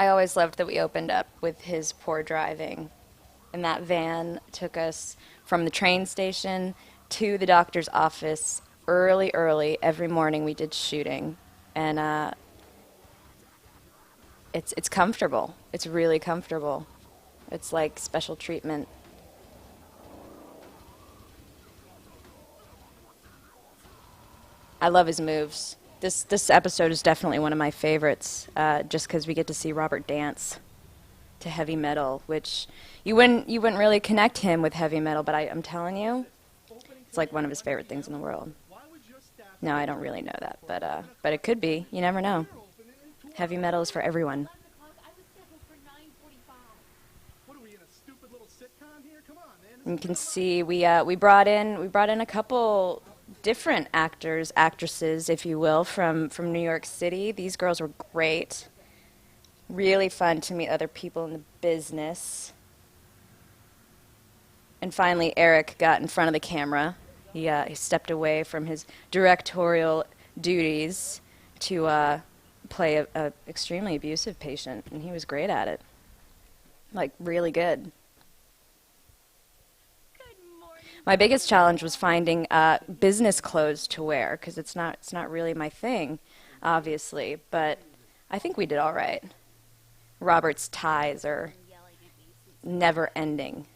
I always loved that we opened up with his poor driving. And that van took us from the train station to the doctor's office early, early. Every morning we did shooting. And it's comfortable. It's really comfortable. It's like special treatment. I love his moves. This episode is definitely one of my favorites, just because we get to see Robert dance to heavy metal, which you wouldn't really connect him with heavy metal, but I'm telling you, it's like one of his favorite things in the world. No, I don't really know that, but it could be. You never know. Heavy metal is for everyone. You can see we brought in a couple different actors, actresses, if you will, from New York City. These girls were great. Really fun to meet other people in the business. And finally, Eric got in front of the camera. He stepped away from his directorial duties to play a extremely abusive patient, and he was great at it. Like, really good. My biggest challenge was finding business clothes to wear because it's not really my thing, obviously. But I think we did all right. Robert's ties are never ending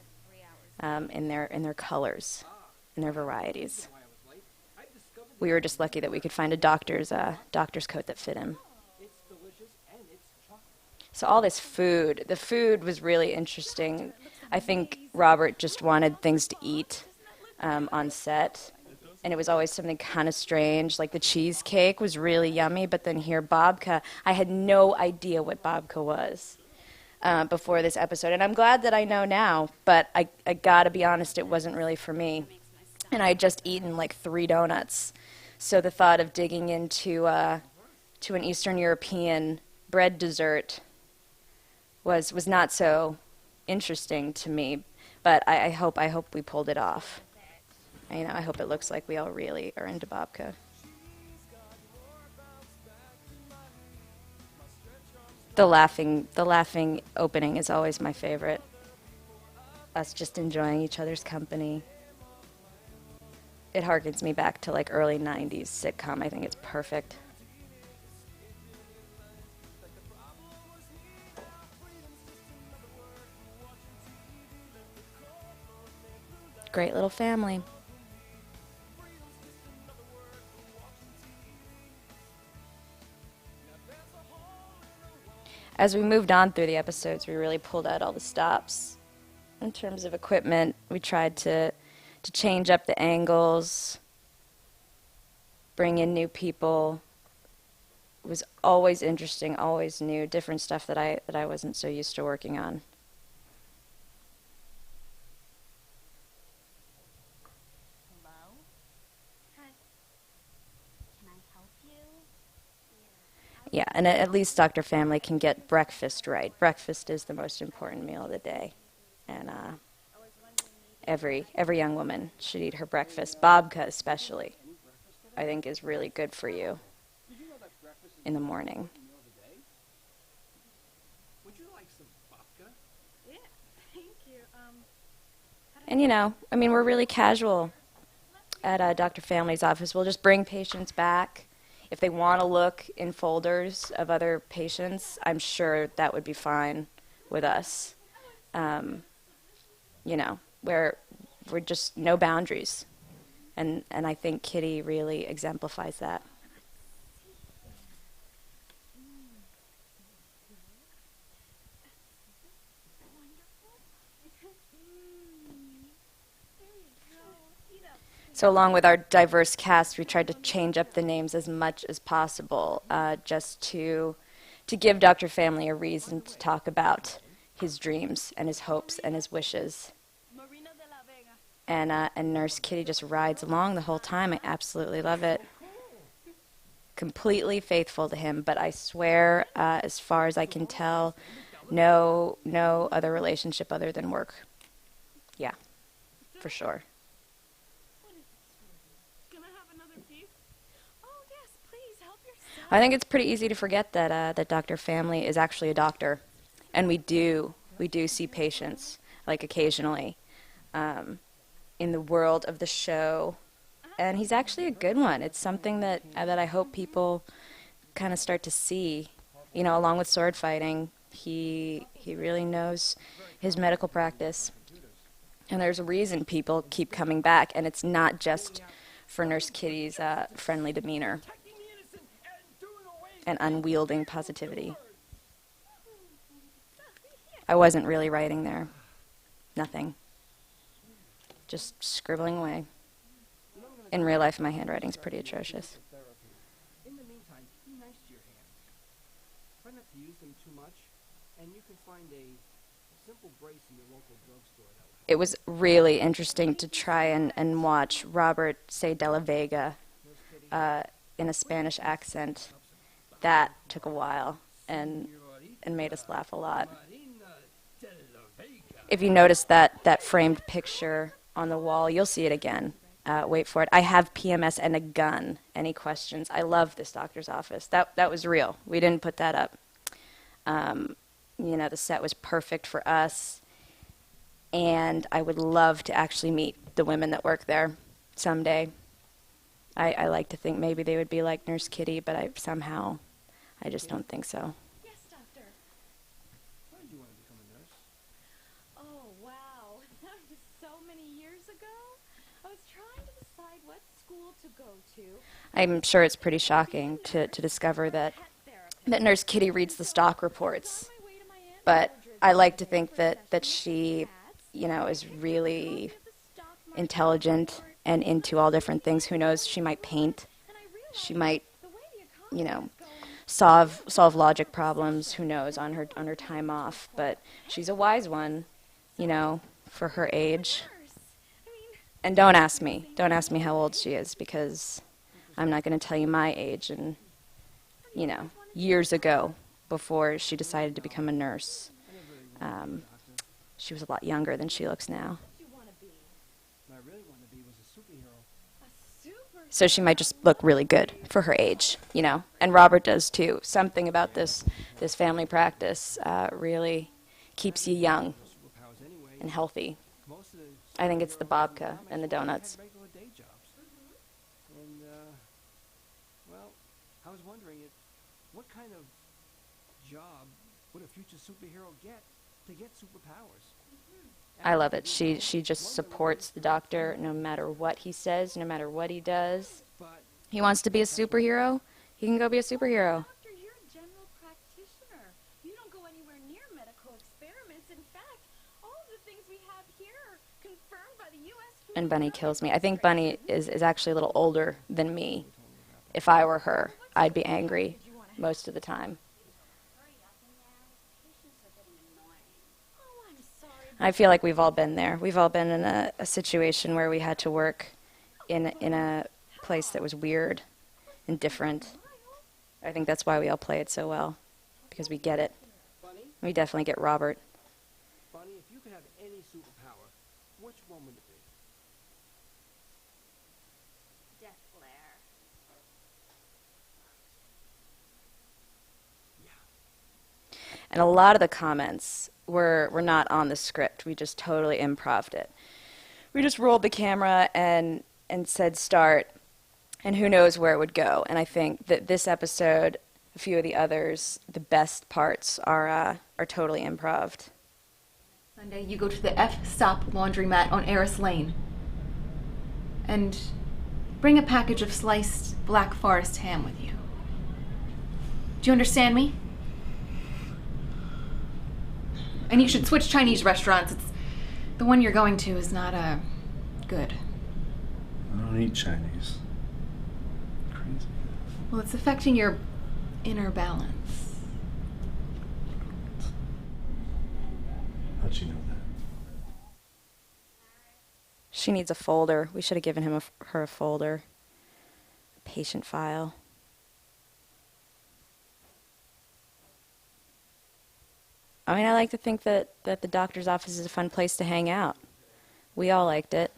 in their colors, in their varieties. We were just lucky that we could find a doctor's coat that fit him. So all this food, the food was really interesting. I think Robert just wanted things to eat on set, and it was always something kind of strange. Like the cheesecake was really yummy, but then here babka, I had no idea what babka was before this episode, and I'm glad that I know now. But I gotta be honest, it wasn't really for me, and I had just eaten like 3 donuts, so the thought of digging into to an Eastern European bread dessert was not so interesting to me, but I hope we pulled it off. I hope it looks like we all really are into babka. The laughing opening is always my favorite. Us just enjoying each other's company. It harkens me back to like early '90s sitcom. I think it's perfect. Great little family. As we moved on through the episodes, we really pulled out all the stops. In terms of equipment, we tried to change up the angles, bring in new people. It was always interesting, always new, different stuff that I wasn't so used to working on. Yeah, and at least Dr. Family can get breakfast right. Breakfast is the most important meal of the day, and every young woman should eat her breakfast. Babka especially, I think, is really good for you in the morning. And I mean, we're really casual at Dr. Family's office. We'll just bring patients back. If they want to look in folders of other patients, I'm sure that would be fine with us. Um, where we're just no boundaries. And I think Kitty really exemplifies that. So along with our diverse cast, we tried to change up the names as much as possible, just to give Dr. Family a reason to talk about his dreams and his hopes and his wishes. And Nurse Kitty just rides along the whole time. I absolutely love it. Completely faithful to him, but I swear, as far as I can tell, no other relationship other than work. Yeah, for sure. I think it's pretty easy to forget that that Dr. Family is actually a doctor, and we do see patients like occasionally in the world of the show, and he's actually a good one. It's something that I hope people kind of start to see. You know, along with sword fighting, he really knows his medical practice, and there's a reason people keep coming back, and it's not just for Nurse Kitty's friendly demeanor and unwielding positivity. I wasn't really writing there. Nothing. Just scribbling away. In real life, my handwriting's pretty atrocious. In the meantime, be nice to your hands. Try not to use them too much, and you can find a simple brace in your local drugstore that will help. It was really interesting to try and watch Robert say De La Vega in a Spanish accent. That took a while and made us laugh a lot. If you notice that framed picture on the wall, you'll see it again. Wait for it. I have PMS and a gun. Any questions? I love this doctor's office. That was real. We didn't put that up. You know, the set was perfect for us, and I would love to actually meet the women that work there someday. I like to think maybe they would be like Nurse Kitty, but I just don't think so. Yes, doctor. Why did you want to become a nurse? Oh, wow. That was so many years ago. I was trying to decide what school to go to. I'm sure it's pretty shocking to discover that Nurse Kitty reads the stock reports. But I like to think that she, you know, is really intelligent and into all different things. Who knows? She might paint. She might, you know, solve logic problems. Who knows on her time off? But she's a wise one, you know, for her age. And don't ask me how old she is, because I'm not going to tell you my age. And you know, years ago, before she decided to become a nurse, she was a lot younger than she looks now. What I really wanted to be was a superhero. So she might just look really good for her age, you know. And Robert does too. Something about this family practice really keeps you young Superpowers anyway. and healthy. Most of the I think it's the babka and the donuts. had regular day jobs. And well, I was wondering what kind of job would a future superhero get to get superpowers? I love it. She just supports the doctor no matter what he says, no matter what he does. But He wants to be a superhero, he can go be a superhero. Doctor, you're a general practitioner. You don't go anywhere near medical experiments. In fact, all of the things we have here are confirmed by the U.S. Food And Bunny and Drug kills me. I think Bunny is actually a little older than me. If I were her, I'd be angry most of the time. Oh, I'm sorry. I feel like we've all been there. We've all been in a situation where we had to work in a place that was weird and different. I think that's why we all play it so well, because we get it. Bunny, We definitely get Robert. Bunny, if you could have any superpower, which one would it be? Death glare. And a lot of the comments were not on the script. We just totally improv'd it. We just rolled the camera and said start, and who knows where it would go. And I think that this episode, a few of the others, the best parts are totally improv'd. Sunday, you go to the F-Stop laundromat on Eris Lane. And bring a package of sliced Black Forest ham with you. Do you understand me? And you should switch Chinese restaurants. The one you're going to is not, good. I don't eat Chinese. Crazy. Well, it's affecting your inner balance. How'd you know that? She needs a folder. We should have given her a folder. A patient file. I mean, I like to think that the doctor's office is a fun place to hang out. We all liked it.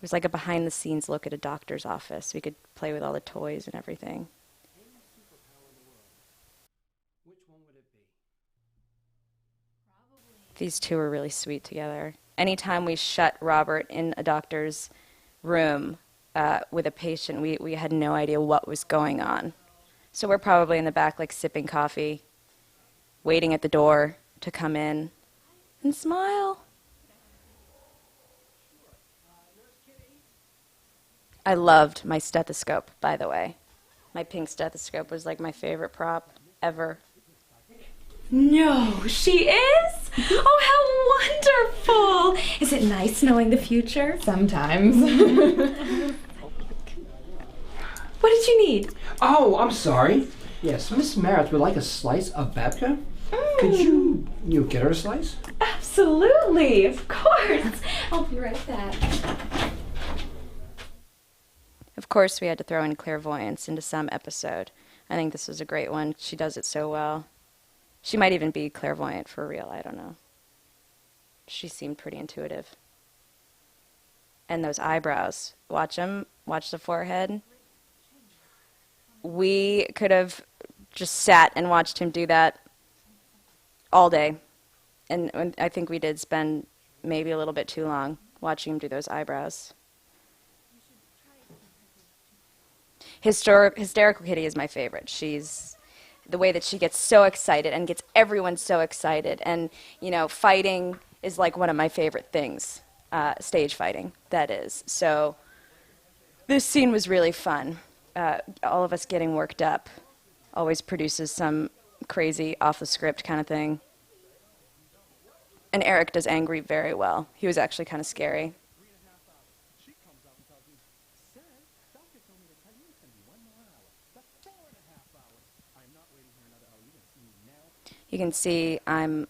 was like a behind-the-scenes look at a doctor's office. We could play with all the toys and everything. Any superpower in the world, which one would it be? These two were really sweet together. Anytime we shut Robert in a doctor's room with a patient, we had no idea what was going on. So we're probably in the back, like sipping coffee, waiting at the door to come in and smile. I loved my stethoscope, by the way. My pink stethoscope was like my favorite prop ever. No, she is? Oh, how wonderful! Is it nice knowing the future? Sometimes. What did you need? Oh, I'm sorry. Yes, Miss Merritt would like a slice of babka. Could you get her a slice? Absolutely, of course. I'll be right back. Of course, we had to throw in clairvoyance into some episode. I think this was a great one. She does it so well. She might even be clairvoyant for real, I don't know. She seemed pretty intuitive. And those eyebrows. Watch them. Watch the forehead. We could have just sat and watched him do that all day. And I think we did spend maybe a little bit too long watching him do those eyebrows. Hysterical Kitty is my favorite. She's the way that she gets so excited and gets everyone so excited. And, you know, fighting is like one of my favorite things. Stage fighting, that is. So this scene was really fun. All of us getting worked up always produces some crazy off-the-script kind of thing. And Eric does angry very well. He was actually kind of scary. You can see I'm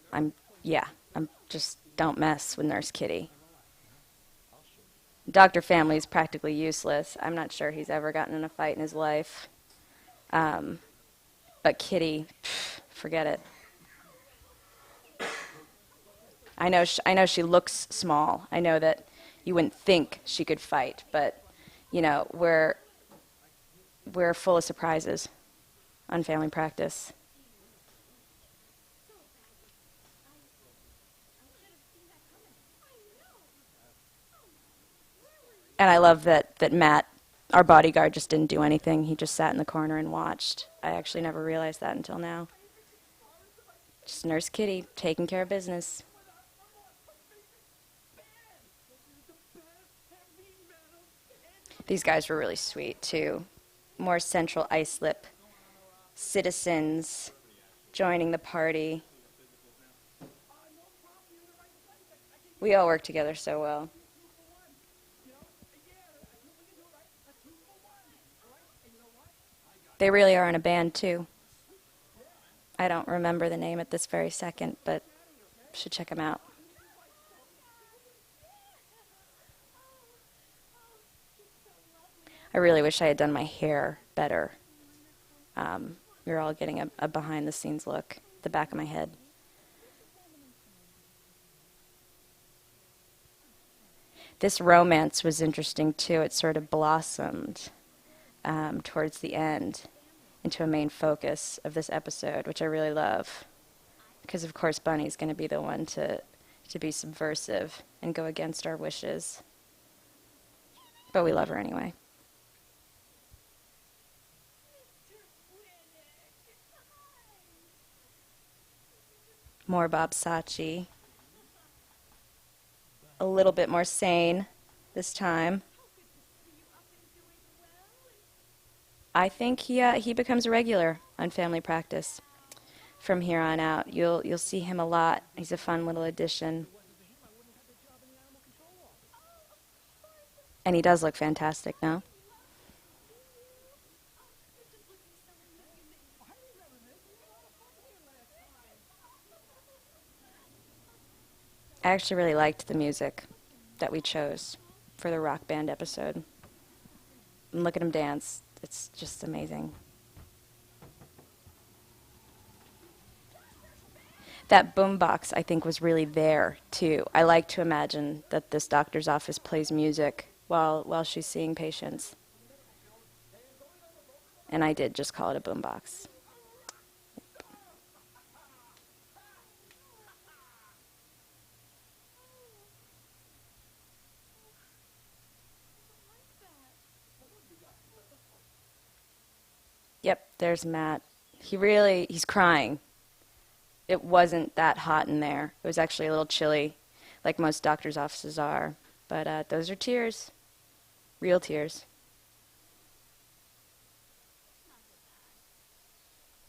just don't mess with Nurse Kitty. Dr. Family is practically useless. I'm not sure he's ever gotten in a fight in his life. But Kitty, forget it. I know she looks small. I know that you wouldn't think she could fight, but you know, we're full of surprises on Family Practice. And I love that Matt, our bodyguard, just didn't do anything. He just sat in the corner and watched. I actually never realized that until now. Just Nurse Kitty taking care of business. These guys were really sweet, too. More Central Islip citizens joining the party. We all work together so well. They really are in a band, too. I don't remember the name at this very second, but should check them out. I really wish I had done my hair better. You're all getting a behind-the-scenes look at the back of my head. This romance was interesting, too. It sort of blossomed towards the end into a main focus of this episode, which I really love. Because, of course, Bunny's going to be the one to be subversive and go against our wishes. But we love her anyway. More Bob Sachi. A little bit more sane this time. I think he becomes a regular on Family Practice from here on out. You'll see him a lot. He's a fun little addition. And he does look fantastic now. I actually really liked the music that we chose for the rock band episode. And look at him dance. It's just amazing. That boombox, I think, was really there, too. I like to imagine that this doctor's office plays music while she's seeing patients. And I did just call it a boombox. Yep, there's Matt. He's crying. It wasn't that hot in there. It was actually a little chilly, like most doctors' offices are. But those are tears, real tears.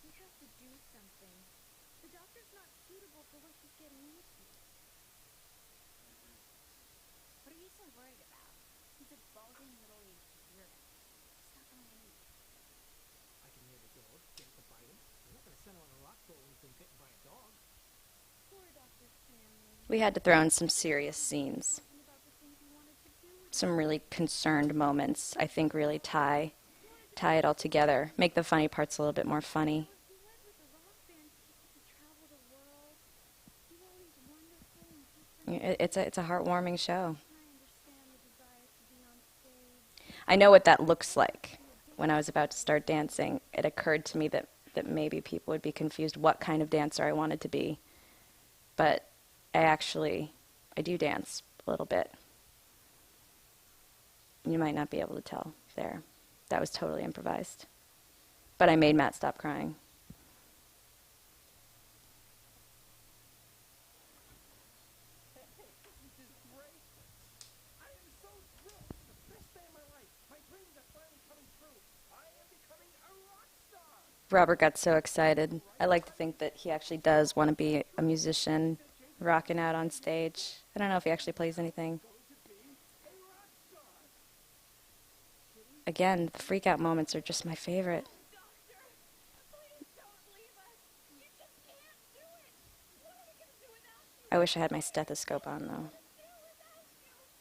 We have to do something. The doctor's not suitable for what she's getting into. What are you so worried about? He's a balding middle-aged weirdo. He's not going anywhere. I can hear the dog, get it to bite him. We're not going to send him on a rock boat when he's been bitten by a dog. Poor Dr. Family. We had to throw in some serious scenes, Talking about the things he wanted to do with some really concerned moments. I think really tie it all together, make the funny parts a little bit more funny. He went with the rock band to travel the world. Do all these wonderful and different. It's a heartwarming show. I understand the desire to be on stage. I know what that looks like. When I was about to start dancing, it occurred to me that maybe people would be confused what kind of dancer I wanted to be. But I do dance a little bit. You might not be able to tell there. That was totally improvised. But I made Matt stop crying. This is great. I am so thrilled. It's the best day of my life. My dreams are finally coming true. I am becoming a rock star. Robert got so excited. I like to think that he actually does want to be a musician, rocking out on stage. I don't know if he actually plays anything. Again, the freak out moments are just my favorite. Doctor, please don't leave us. You just can't do it. What are we going to do without you? I wish I had my stethoscope on, though.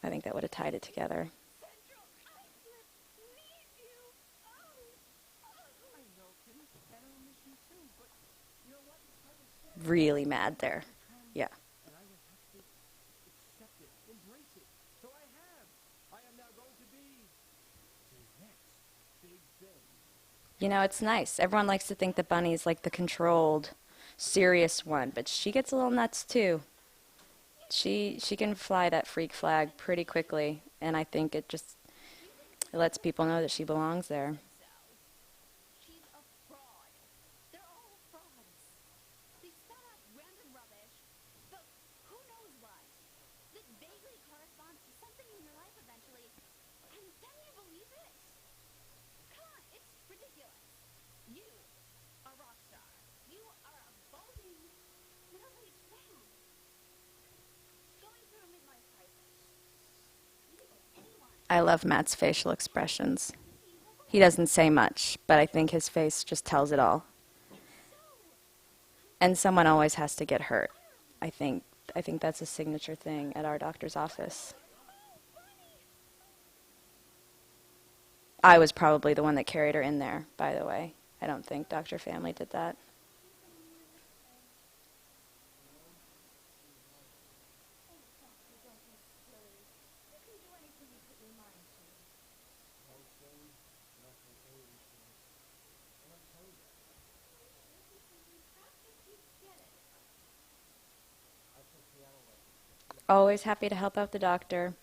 I think that would have tied it together. Central Islip needs you. I know, Kitty, and I'll miss you too, but you know what? I was sick, Really mad there. Yeah. and I will have to accept it, embrace it. So I have. I am now going to be the next big thing. You know, it's nice. Everyone likes to think that Bunny's like the controlled, serious one, but she gets a little nuts too. She can fly that freak flag pretty quickly, and I think it lets people know that she belongs there. She's a fraud. They're all frauds. They spout out random rubbish, but who knows what? That vaguely corresponds to something in your life eventually. And can you believe it? Come on, it's ridiculous. You are a rock star. You are a balding middle-aged man. Going through a midlife crisis. Anyone. I love Matt's facial expressions. He doesn't say much, but I think his face just tells it all. And someone always has to get hurt. I think that's a signature thing at our doctor's office. I was probably the one that carried her in there, by the way. I don't think Dr. Family did that. Always happy to help out the doctor.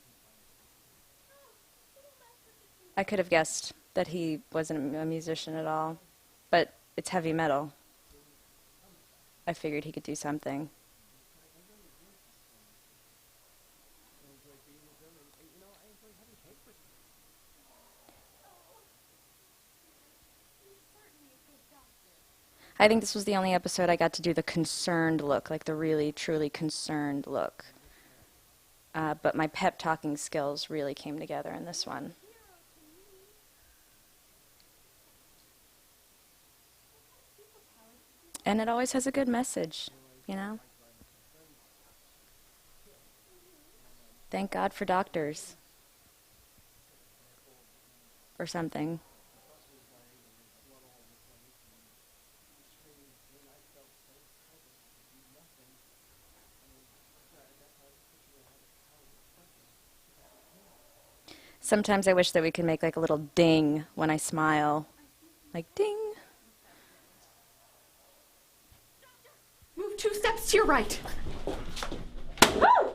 I could have guessed that he wasn't a musician at all, but it's heavy metal. I figured he could do something. I enjoy being with them, and you know, I enjoy having cake with them. I think this was the only episode I got to do the concerned look, like the really, truly concerned look. But my pep talking skills really came together in this one. And it always has a good message, you know? Thank God for doctors. Or something. Sometimes I wish that we could make like a little ding when I smile. Like ding. Move 2 steps to your right. Oh!